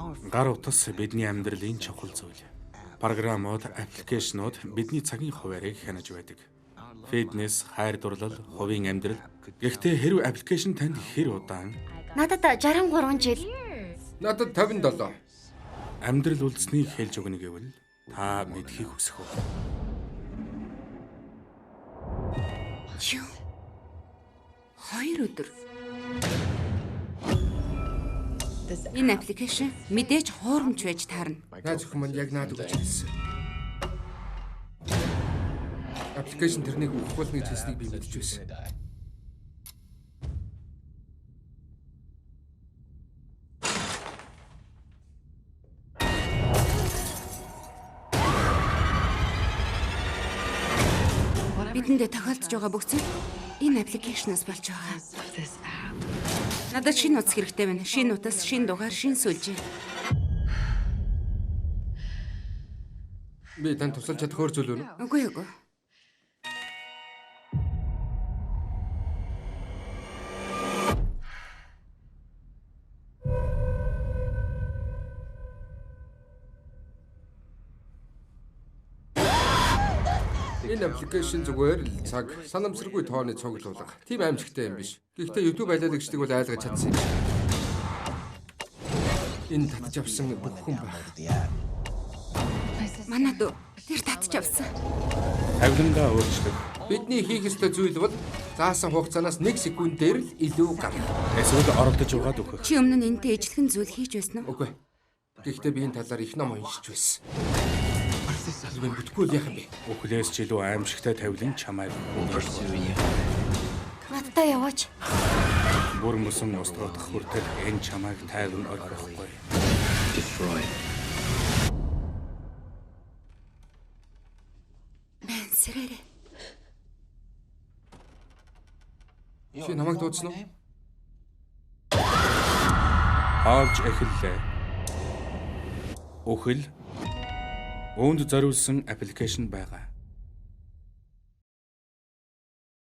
Гар утас бидний амьдралын чухал зүйл. Програмууд, аппликейшнууд бидний цагийн хуваарийг хянаж байдаг. Фитнес, хайр дурлал, хувийн амьдрал. Гэхдээ хэрв аппликейшн танд хэр удаан Надад 63 жил. Надад 57. амьдрал үлдсэнийг хэлж өгнө гэвэл та мэдхийг хүсэх үү? Юу? 2 өдөр. Энэ аппликейшн мэдээж хуурамч байж таарна. Наад зөвхөн мань яг наад өгч хэлсэн. Аппликейшн тэрнийг өгөх болно гэж хэлснийг би мэдэж байсан. Бидэндээ тохиолдож байгаа бүх зүйл энэ аппликейшнээс болж байгаа. Надад шинэ утас хэрэгтэй байна. Шинэ утас, шинэ дугаар, шинэ сүлжээ. Би танд тусалж чадах өөр зүйл үү? Үгүй. Энэ аппликейшн зүгээр л цаг, санамсаргүй тооны цуглуулга. Тийм аимшигтай юм биш. Гэхдээ YouTube алиалагчдыг бол айлгаж чадсан юм. Энэ татж авсан бүх хүн байна. Манай дүү тэр татж авсан. Тавилангаа өөрчлөв. Бидний хийх ёстой зүйл бол заасан хугацаанаас 1 секундээр л илүү гарах. Эсвэл оролдож угаад өгөх. Чи өмнө нь энэтэй ижилхэн зүйл хийж байсан уу? Үгүй. Гэхдээ би энэ талаар их ном уншиж байсан. Албан бүтггүй л яах юм бэ? Өхлөөс ч илүү аимшигтай тавилан чамайг Надтай яваач. бүр мөсөн устгах хүртэл энэ чамайг тайван орхихгүй. Сэрээрээ. Чи намайг дуудсан уу? Хаалж эхэллээ. Өхөл өөнд зориулсан аппликейшн байгаа.